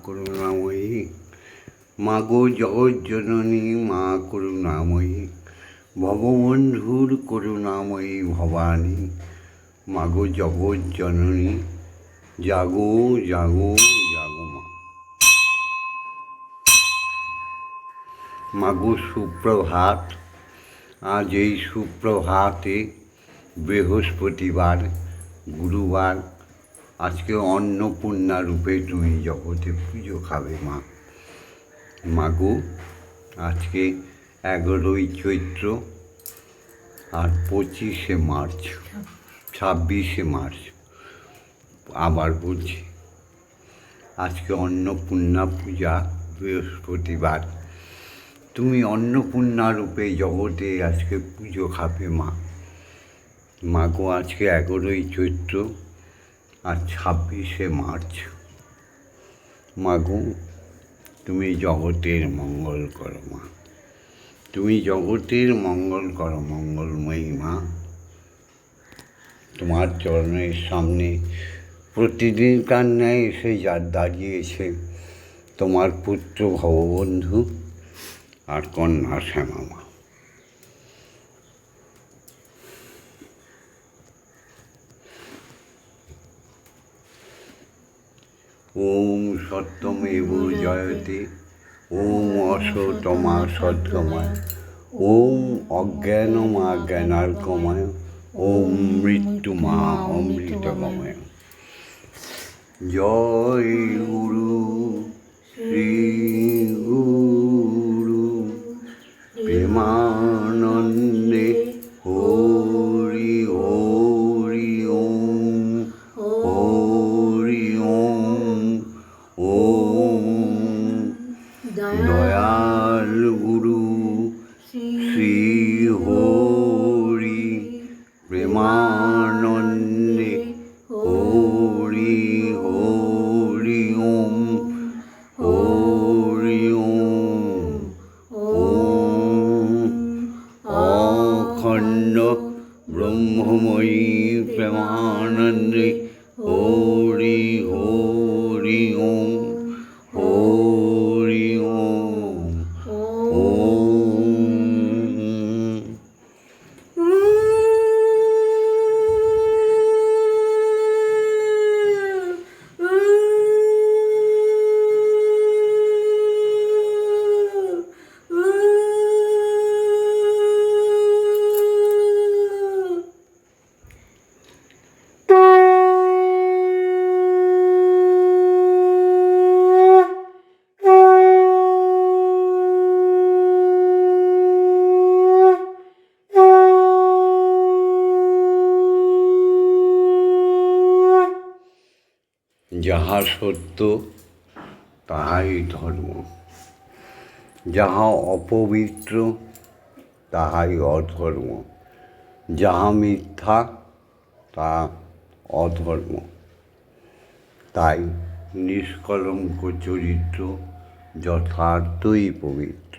করুণাময়ী, মা গো জগজ্জননী মা করুণাময়ী, ভববন্ধুর করুণাময়ী ভবানী, মা গো জগজ্জননী জাগো জাগো জাগো মা। মা গো সুপ্রভাত। আজ এই সুপ্রভাতে বৃহস্পতিবার, গুরুবার, আজকে অন্নপূর্ণা রূপে তুমি জগতে পুজো খাবে মা। মাগো আজকে 11ই চৈত্র আর 25শে মার্চ, 26শে মার্চ, আবার বলছি আজকে অন্নপূর্ণা পূজা, বৃহস্পতিবার। তুমি অন্নপূর্ণা রূপে জগতে আজকে পুজো খাবে মা। মাগো আজকে 11ই চৈত্র আর 26শে মার্চ। মাগো তুমি জগতের মঙ্গল করো মা, তুমি জগতের মঙ্গল করো মঙ্গলময়ী মা। তোমার চরণের সামনে প্রতিদিনকার ন্যায় এসে দাঁড়িয়েছে তোমার পুত্র ভববন্ধু আর কন্যা শ্যামা মা। ওম সত্যমেব জয়তে, ওম অসতমা সত্যময়, ওম অজ্ঞানমা জ্ঞানার্কময়, ওম মৃত্যুমা অমৃতগময়। জয় গুরু শ্রী গুরু প্রেমানন্দে হরি হরি ওম হরি ওম ওম। দয়াল গুরু শ্রী হরি প্রেমানন্দে হরি হরি ওম হরি ওম ওম। অখণ্ড ব্রহ্মময়ী প্রেমানন্দে হরি হরি ওম হরি ওম ওম। যাহা সত্য তাহাই ধর্ম, যাহা অপবিত্র তাহাই অধর্ম, যাহা মিথ্যা তা অধর্ম। তাই নিষ্কলঙ্ক চরিত্র যথার্থই পবিত্র।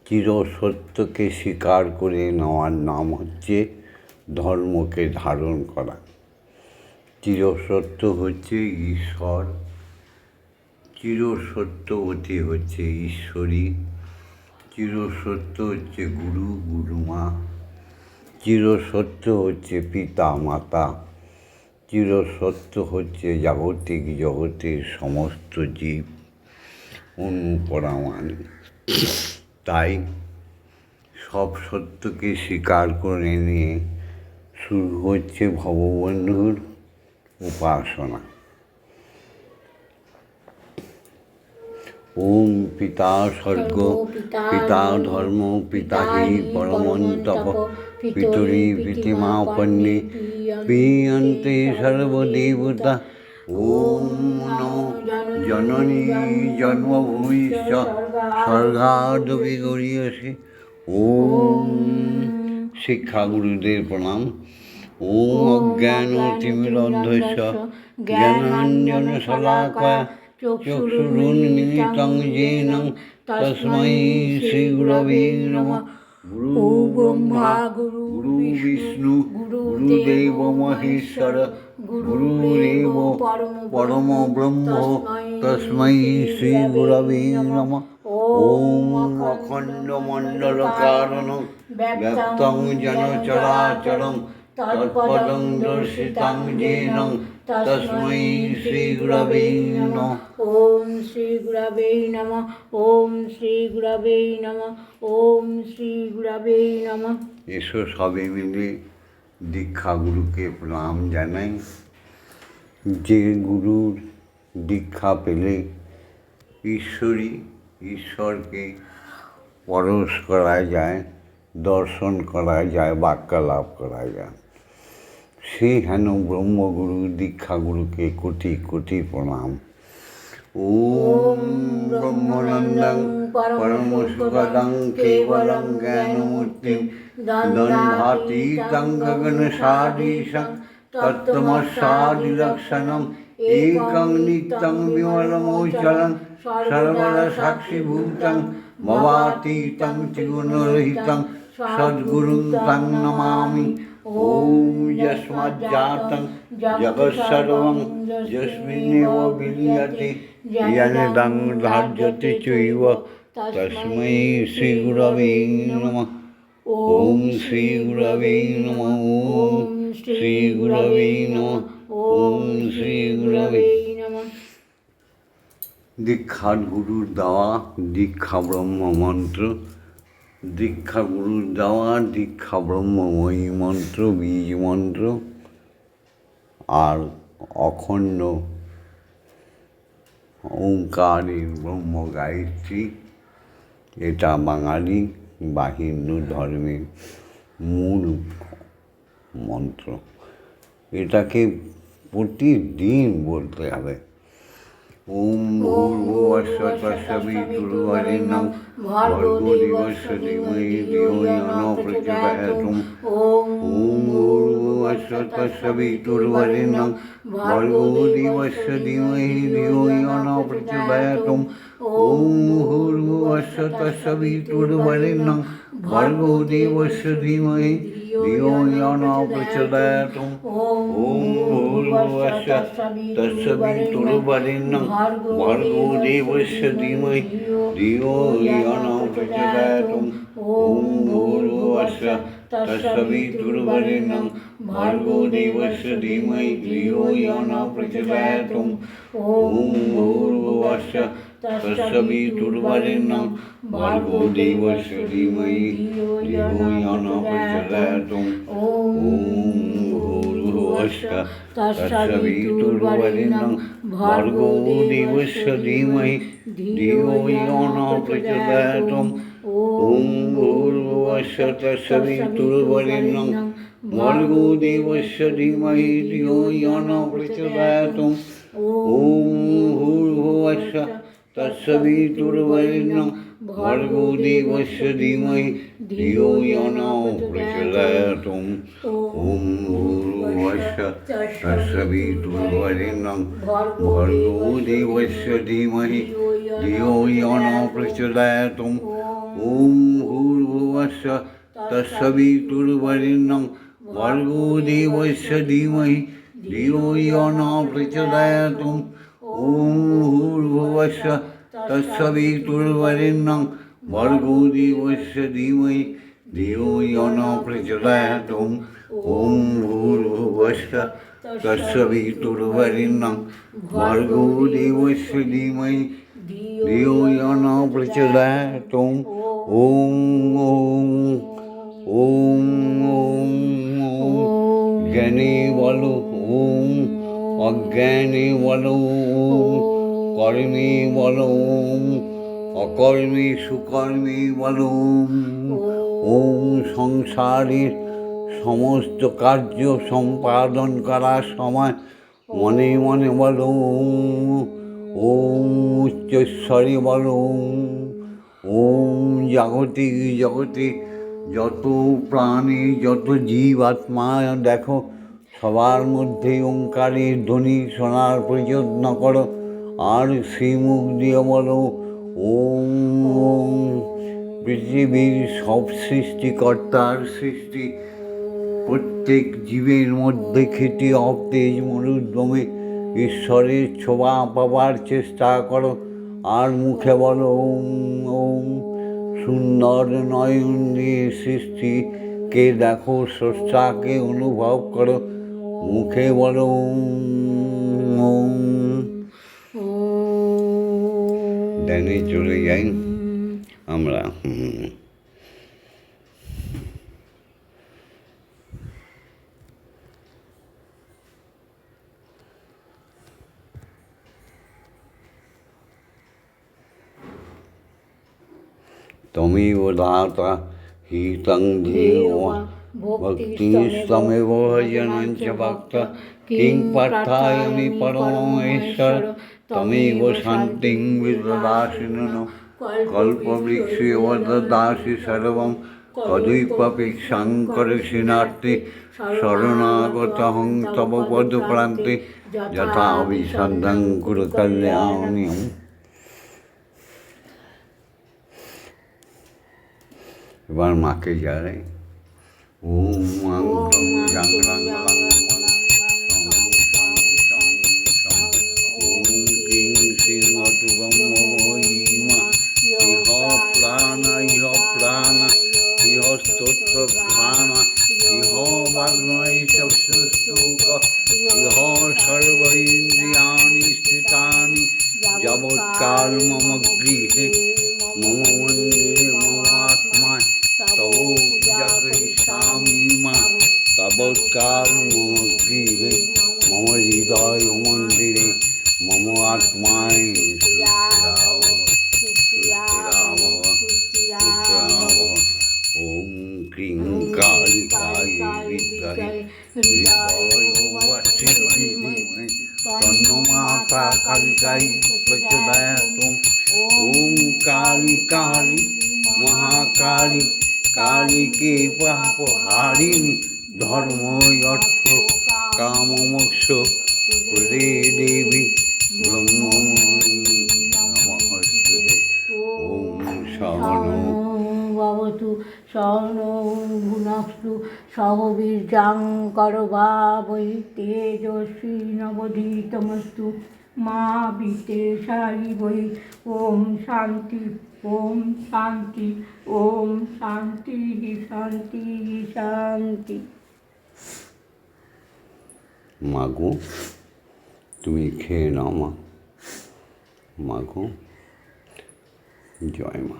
চিরসত্যকে স্বীকার করে নেওয়ার নাম হচ্ছে ধর্মকে ধারণ করা। চিরসত্য হচ্ছে ঈশ্বর, চিরসত্যবতী হচ্ছে ঈশ্বরী, চিরসত্য হচ্ছে গুরু গুরুমা, চিরসত্য হচ্ছে পিতা মাতা, চিরসত্য হচ্ছে জাগতিক জগতের সমস্ত জীব অনুপরামানি। তাই সব সত্যকে স্বীকার করে নিয়ে শুরু হচ্ছে ভববন্ধুর উপাসনা। ওম পিতা স্বর্গ, পিতা ধর্ম, পিতা হি পরমন্তপ, পিতরি পিতিমা পন্নে প্রিয়ন্তে সর্বদেবতা। ওম নমো জননী জন্মভূমিশ্চ স্বর্গাদপি গরীয়সী। ওম শিক্ষাগুরুদের প্রণাম। ওম অজ্ঞানতিমিরন্ধস্য জ্ঞানাঞ্জনশলাকয়া চক্ষুরুন্মিলিतं येन তস্मै শ্রীগুরবে নমঃ। গুরু ব্রহ্মা গুরু বিষ্ণু গুরুদেব মহেশ্বর গুরুরেব পরম ব্রহ্ম তস্मै শ্রী গুরবে নমঃ। ওম অখণ্ডমণ্ডলকারণং ব্যক্তং যেন চরাচরং তৎপদং দর্শিতাং যেন তস্मै শ্রী গুরবে নমঃ। ওম শ্রী গুরবে নমঃ। ওম শ্রী গুরবে নমঃ। ওম শ্রী গুরবে নমঃ। এসো সবে মিলে দীক্ষাগুরুকে প্রণাম জানাই। যে গুরুর দীক্ষা পেলে ঈশ্বরকে পরশ করা যায়, দর্শন করা যায়, বাক্যালাপ করা যায়, সেই হেন ব্রহ্মগুরু দীক্ষাগুরুকে কোটি কোটি প্রণাম। ওম ব্রহ্মানন্দং পরমসুখদং কেবলং জ্ঞানমূর্তিং দ্বন্দ্বাতীতং গগনসাদৃশং তত্ত্বমস্যাদিলক্ষণং একং নিত্যং বিমলমোচলং সর্বদা সাক্ষীভূতং ভবাতীতং ত্রিগুণরহিতং সদ্গুরুং তং নমামি। ওম যস্মাজ্জাতং জগৎসর্বং যস্মিন্নেব বিলীয়তে জ্ঞানেদং ধার্যতে চৈব তস্मै শ্রী গুরবে নমঃ। ওম শ্রী গুরবে নমঃ। ওম শ্রী গুরবে নমঃ। ওম শ্রী গুরবে নমঃ। দীক্ষার গুরুর দেওয়া দীক্ষা ব্রহ্ম মন্ত্র, দীক্ষা গুরুর দেওয়া দীক্ষা ব্রহ্মময়ী মন্ত্র, বীজ মন্ত্র আর অখণ্ড ওঙ্কারের ব্রহ্ম গায়ত্রী, এটা বাঙালি বা হিন্দু ধর্মের মূল মন্ত্র। এটাকে প্রতিদিন বলতে হবে। ওম ভূর্ভুবস্সুঃ তস্সবিতুর্বরেণ্যং ভর্গো দেবস্য ধীমহি ধিয়ো यो न प्रचोदयात्। ওম ভূর্ভুবস্সুঃ তস্সবিতুর্বরেণ্যং ভর্গো দেবস্য ধীমহি ধিয়ো यो न प्रचोदयात्। ওম ভূর্ভুবস্সুঃ তস্সবিতুর্বরেণ্যং ভর্গো দেবস্য ধীমহি ধিয়ো यो न प्रचोदयात्। ওম ভূর্ভুবস্সুঃ তস্সবিতুর্বরেণ্যং ভর্গো দেবস্য ধীমহি ধিয়ো यो न प्रचोदयात्। ওম ভূর্ভুবস্সুঃ তস্সবিতুর্বরেণ্যং ভর্গো দেবস্য ধীমহি ধিয়ো यो न प्रचोदयात्। ওম ভূর্ভুবস্সুঃ তস্সবিতুর্বরেণ্যং ভর্গো দেবস্য ধীমহি ধিয়ো यो न प्रचोदयात्। ওম ভূর্ভুবস্সুঃ তস্সবিতুর্বরেণ্যং ভর্গো দেবস্য ধীমহি ধিয়ো यो न प्रचोदयात्। ওম ভূর্ভুবস্সুঃ তস্সবিতুর্বরেণ্যং ভর্গো দেবস্য ধীমহি ধিয়ো यो न प्रचोदयात्। ওম ভূর্ভুবস্সুঃ তস্সবিতুর্বরেণ্যং ভর্গো দেবস্য ধীমহি ধিয়ো यो न प्रचोदयात्। ওম ভূর্ভুবস্সুঃ তস্সবিতুর্বরেণ্যং ভর্গো দেবস্য ধীমহি ধিয়ো यो न प्रचोदयात्। ওম ভূর্ভুবস্সুঃ তস্সবিতুর্বরেণ্যং ভর্গো দেবস্য ধীমহি ধিয়ো यो न प्रचोदयात्। ওম ভূর্ভুবস্সুঃ তস্সবিতুর্বরেণ্যং ভর্গো দেবস্য ধীমহি ধিয়ো यो न प्रचोदयात्। ওম ভূর্ভুবস্সুঃ তস্সবিতুর্বরেণ্যং ভর্গো দেবস্য ধীমহি ধিয়ো यो न प्रचोदयात्। ওম ওম ওম জ্ঞানে বলো ওম, অজ্ঞানে বলো ওম, কর্মে বলো ওম, অকর্মে সুকর্মে বলো ওম। ওম সংসারের সমস্ত কার্য সম্পাদন করার সময় মনে মনে বলো ওম। ওম উচ্চস্বরে বলো ওম। ওম জাগতিক জগতে যত প্রাণী যত জীব আত্মা দেখো সবার মধ্যে ওঙ্কারের ধ্বনি শোনার প্রযত্ন করো আর সেই মুখ দিয়ে বলো ওম। ওম পৃথিবীর সব সৃষ্টিকর্তার সৃষ্টি প্রত্যেক জীবের মধ্যে খেটে অতেজ মরুদ্যমে ঈশ্বরের ছোঁয়া পাবার চেষ্টা করো আর মুখে বলো ওম ওম। সুন্দর নয়ন দিয়ে সৃষ্টিকে দেখো, স্রষ্টাকে অনুভব করো, মুখে বলো ওম ওম। ধ্যানে চলে যাই আমরা। त्वमेव दाता हितं देवा भक्तिस्तमेव भजनं च भक्त किं प्रार्थयामि परमेश्वर त्वमेव शान्तिं विददासि ननु कल्पवृक्षेव ददासि सर्वं कदुपपेक्षां करोषि नास्ति शरणागतहं तव पदप्रान्ते यथा विशन्तं कुरु कल्याणम्। এবার মাকে যারে ওম ওম ক্রিং শ্রীং অতুব্রহ্মময়ীমা ইহ প্রাণ ইহ প্রাণ ইহ স্তোত্র প্রাণ ইহ বাগ্ময় চক্ষুশ্লোক ইহ সর্ব ইন্দ্রিয়াণি স্থিতানি যাবৎকাল মম গৃহে মম মন্দিরে মম আত্মা তব জাগরিষ্যামি মা তাবৎকাল মম গৃহে মম হৃদয় মন্দিরে মম আত্মায় ওম ক্রিং কালিকায় বিদ্মহে হৃদয়বাসিনী ধীমহি তন্নো মাতা কালিকায় প্রচোদয়াৎ। ওম কালী কালী মহাকালী কালীকে পাপহারিণী ধর্ম অর্থ কাম মোক্ষ প্রদে দেবী ব্রহ্মময়ী নমস্তুতে। ওম সহনো ভবতু সহনৌ ভুনস্তু সহ বীর্যং করভাবহৈ তেজস্বী নবধীতমস্তু মা বিদ্বেষারিভৈ। ওম শান্তি ওম শান্তি ওম শান্তি শান্তি শান্তি। মাগো তুমি খেয়ে নাও মা। মাগো জয় মা।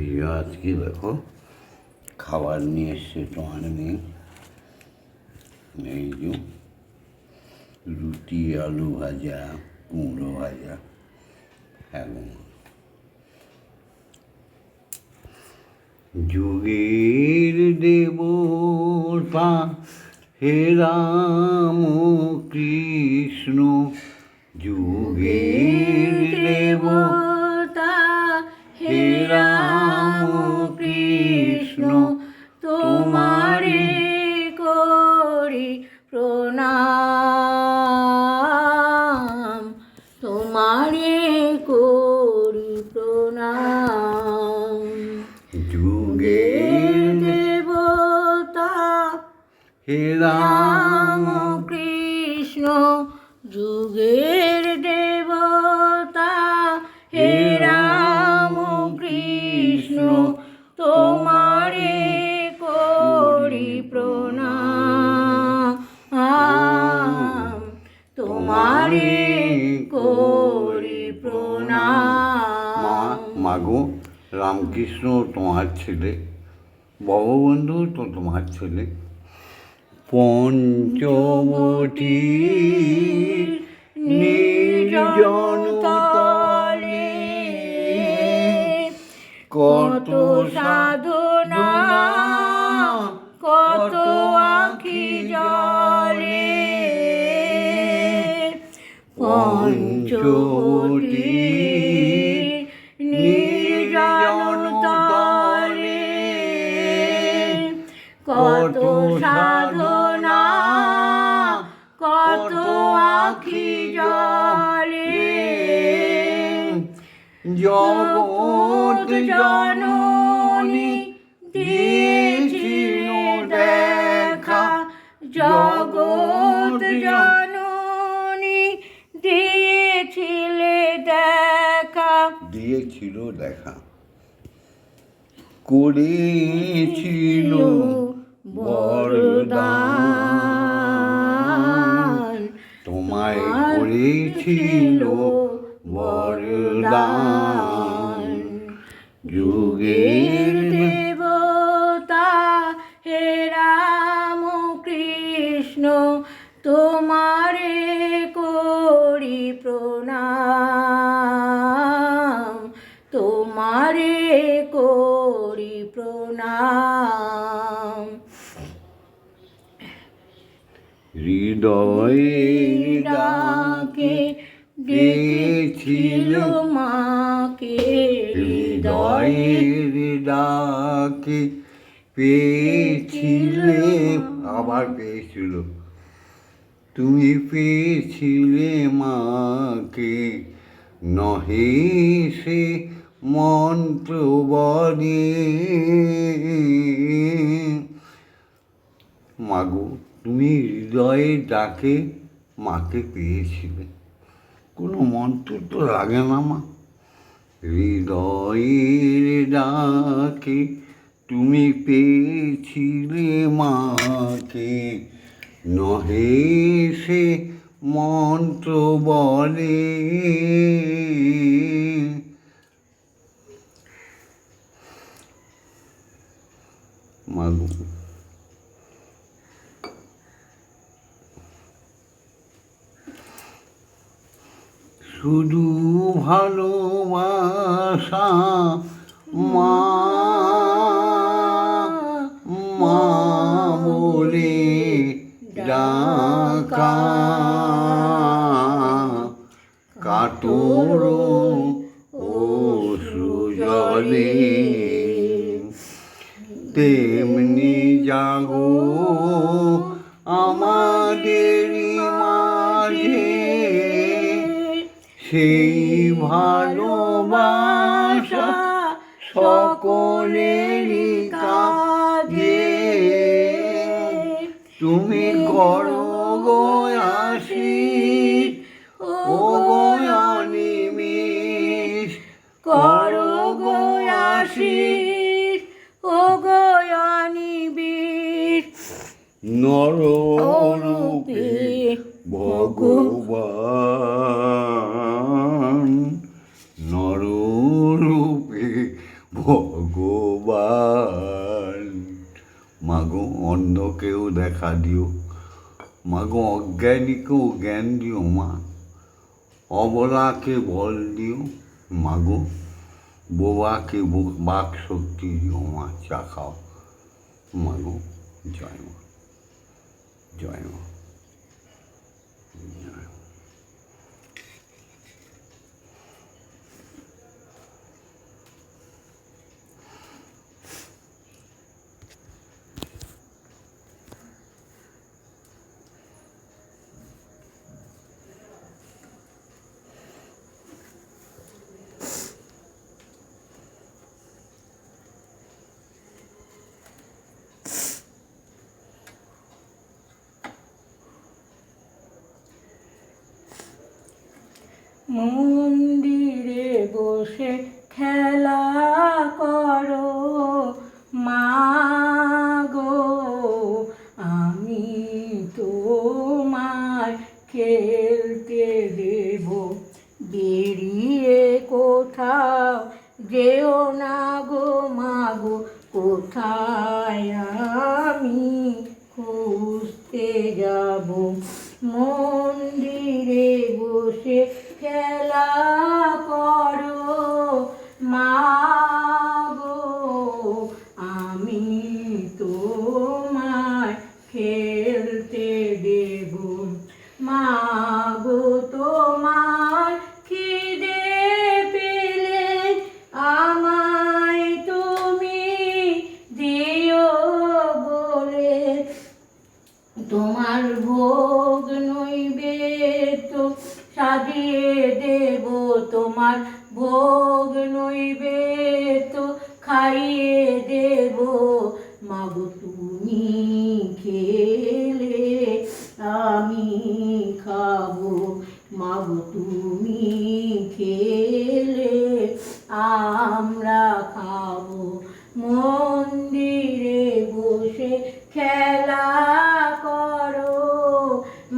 এই আজকে দেখো খাবার নিয়ে এসছে তোমার মেয়ে। এই যে রুটি আলু ভাজা কুমড়ো ভাজা। হ্যাঁ যুগের দেবতা হে রাম কৃষ্ণ, যুগের দেবতা হে রাম কৃষ্ণ, তোমারে করি প্রণাম, তোমারে করি প্রণাম। যুগের দেবতা হে রাম কৃষ্ণ, যুগের দেবতা হে রাম কৃষ্ণ, তোমারে করি প্রণাম, তোমারে করি প্রণাম। মাগো রামকৃষ্ণ তোমার ছেলে, বঙ্গবন্ধু তো তোমার ছেলে। পঞ্চবটী নির্জন তলে কত সাধনা কত আখি জলে, পঞ্চবটী নির্জন তলে কত সাধনা কত আখি জলে। জগৎ জননী দিয়েছিল দেখা, জগৎ জননী দিয়েছিলে দেখা, দিয়েছিল দেখা, করেছিল বরদান, তোমায় করেছিল বরদান। যুগের দেবতা হে রাম কৃষ্ণ, তোমারে করি প্রণাম, তোমারে করি প্রণাম। হৃদয়ের ডাকে ডেকেছিল মাকে, হৃদয়ের ডাকে পেয়েছিলে, আবার পেয়েছিল, তুমি পেয়েছিলে মাকে, নহে সে মন্ত্র বনে। মাগো তুমি হৃদয়ের ডাকে মাকে পেয়েছিলে, কোনো মন্ত্র তো লাগে না মা। হৃদয়ের ডাকে তুমি পেয়েছিলে মাকে, নহে সে মন্ত্র বলে। মাগো শুধু ভালোবাসা মা, মা বলে ডাকা, কাতর অশ্রুজলে, তেমনি জাগো আমাদেরই মাঝে, সেই ভালোবাসা সকলেরই কাজে। তুমি করো গো আশীষ ও গো অনিমিষ, করো গো আশীষ ও গো অনিবিষ, নররূপে ভগবান, নররূপে ভগবান। মাগো অন্ধকেও দেখা দিও, মাগো অজ্ঞানীকেও জ্ঞান দিও মা, অবলাকে বল দিও মাগো, বোবাকে বাক শক্তি দিও মা, চাখাও মাগো। জয় মা, জয় মা, জয় মা। মন্দিরে বসে খেলা করো মা গো, আমি তোমায় খেলতে দেব, বেরিয়ে কোথাও যেও না গো মা গো, কোথায় আমি খুঁজতে যাব। মন্দিরে বসে খেলা করো মা গো, আমি তোমায় খেলতে দেব, মা গো তোমার খিদে পেলে আমায় তুমি দিও বলে, তোমার ভোগ নইব ভোগ নৈবেদ্য খাইয়ে দেব মাগো তুমি খেলে আমি খাবো মাগো তুমি খেলে আমরা খাবো মন্দিরে বসে খেলা করো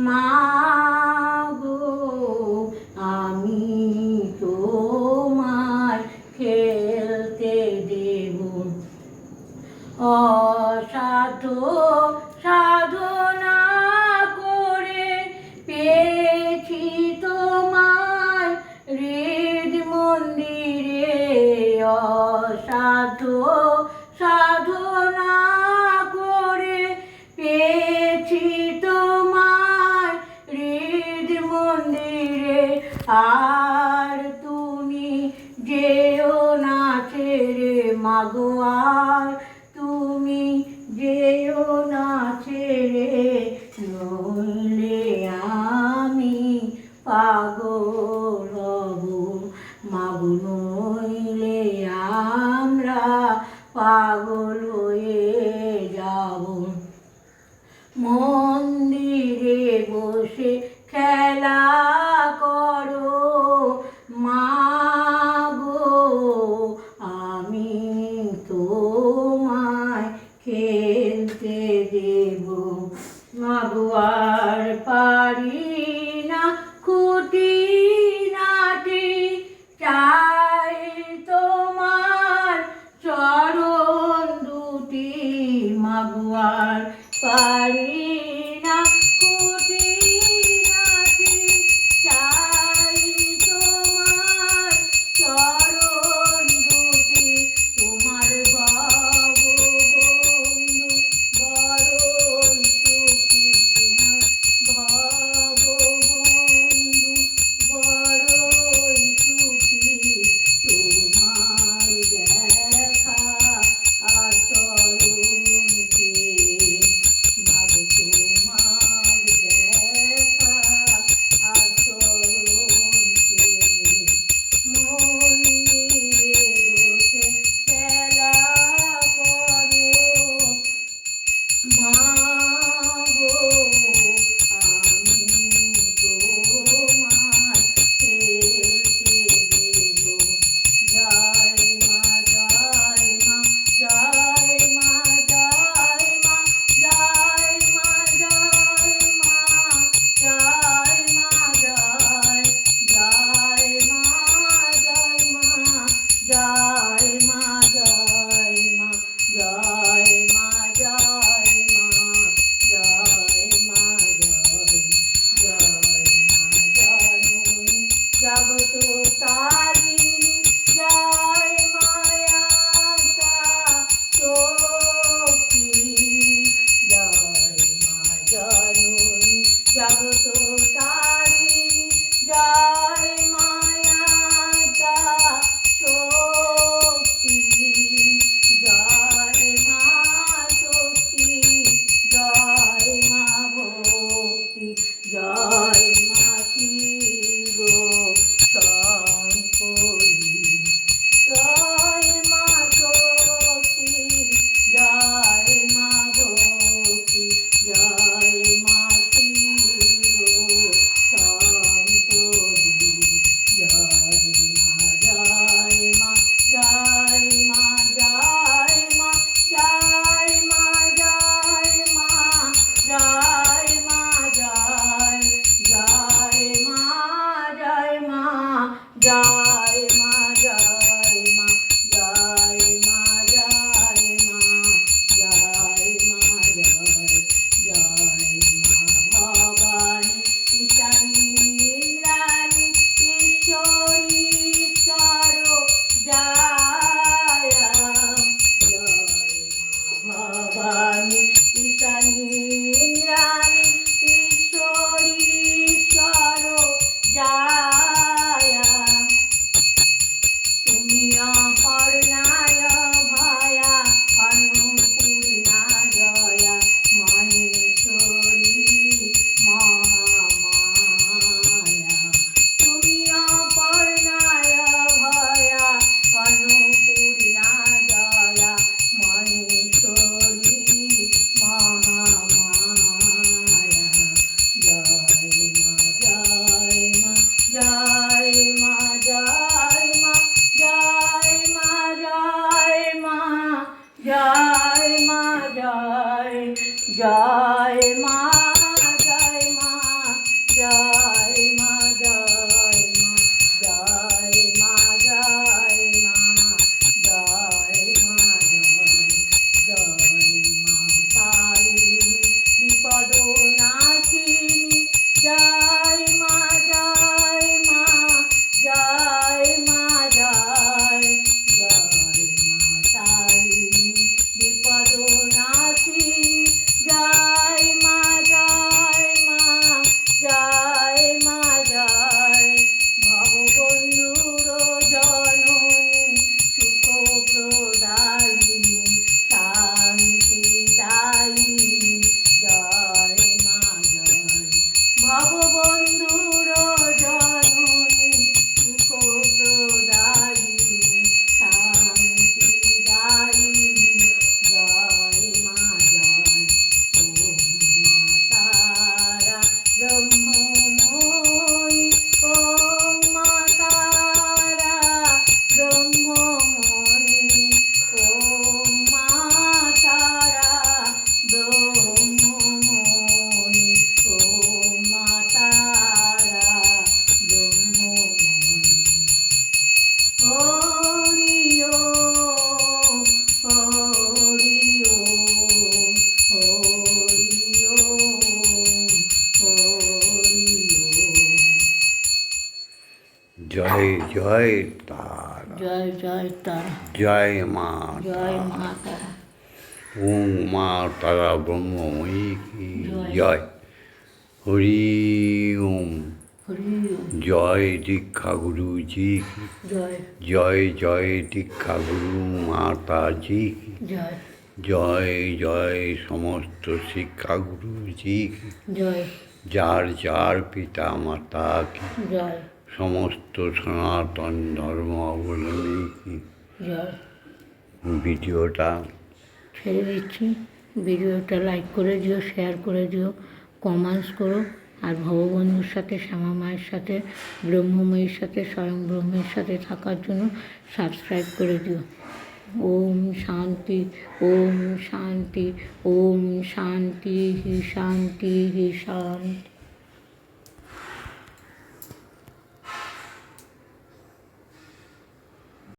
মাগো আমি তোমায় খেলতে দেব অসাধ্য সাধনা করে পেয়েছি তোমায় হৃদ মন্দিরে অসাধ্য সাধনা করে পেয়েছি তোমায় হৃদ মন্দিরে আর তুমি যেও না ছেড়ে মাগো আর তুমি যেও না ছেড়ে নইলে আমি পাগল হব মাগো নইলে আমরা পাগল হয়ে যাব মন্দিরে বসে খেলা করো মাগো আমি তোমায় খেলতে দেব মাগো আর পারি না খুঁটি নাটি চাই তোমার চরণ দুটি মাগো আর পারি না খুঁটি নাটি চাই তোমার চরণ দুটি তোমার ভববন্ধু বড়ই সুখী তোমার ভববন্ধু বড়ই সুখী তোমার দেখা আর চরণকে মাগো তোমার দেখা আর চরণকে মন্দিরে বসে খেলা করো মাগো আমি তোমায় খেলতে দেব জয় মা জয় মা জয় মা জয় মা জয় মা জয় মা জয় মা জয় জয় মা জয় মা জয় মা জয় মা জয় মা জয় মা জয় মা জয় মা জননী জগত তারিণী জয় মায়াতা শক্তি জয় মা জননী জগত তারিণী জয় মায়াতা শক্তি জয় মা শক্তি জয় মা ভক্তি জয় মা শিব শঙ্করী জয় মা শক্তি জয় মা ভক্তি জয় মা শিব শঙ্করী জয় মা জয় মা জয় মা জয় মা জয় মা জয় মা জয় মা জয় জয় মা জয় মা জয় মা জয় মা জয় মা জয় মা জয় মা জয় জয় মা ভবানী ঈশানী ইন্দ্রাণী ঈশ্বরী ঈশ্বর জয় জয় মা ভবানী ঈশানী ইন্দ্রাণী ঈশ্বরী ঈশ্বর জয় জয় মা জয় মা জয় মা জয় মা জয় মা জয় মা জয় মা জয় মা তারিণী বিপদ নাশিনী জয় মা জয় মা জয় মা জয় মা তারিণী বিপদ নাশিনী জয় মা জয় মা জয় মা জয় ভববন্ধুর জননী সুখ প্রদায়িনী শান্তি দায়িনী জয় মা জয় ভববন্ধুর জননী সুখ প্রদায়িনী শান্তি দায়িনী জয় মা জয় ওম মা তারা ব্রহ্মময়ী ওম মা তারা ব্রহ্মময়ী ওম মা তারা ব্রহ্মময়ী ওম মা তারা ব্রহ্মময়ী হরি ওম হরি ওম হরি ওম হরি ওম জয় জয় তারা, জয় জয় তারা জয় মা জয় মা তারা ওম মা তারা ব্রহ্মময়ী কি জয়। জয়। হরি ওম। হরি ওম জয় দীক্ষা গুরুজি কি জয় জয়। জয় দীক্ষা গুরু মাতাজি কি জয় জয়। জয় সমস্ত শিক্ষা গুরুজি কি জয় যার যার পিতা মাতা কি জয় সমস্ত সনাতন ধর্ম অবলম্বী কি। জয় ভিডিওটা ছেড়ে দিচ্ছি, ভিডিওটা লাইক করে দিও, শেয়ার করে দিও, কমেন্টস করো, আর ভগবন্ধুর সাথে, শ্যামা মায়ের সাথে, ব্রহ্মময়ীর সাথে, স্বয়ং ব্রহ্মের সাথে থাকার জন্য সাবস্ক্রাইব করে দিও। ওম শান্তি, ওম শান্তি, ওম শান্তি, শান্তি শান্তি।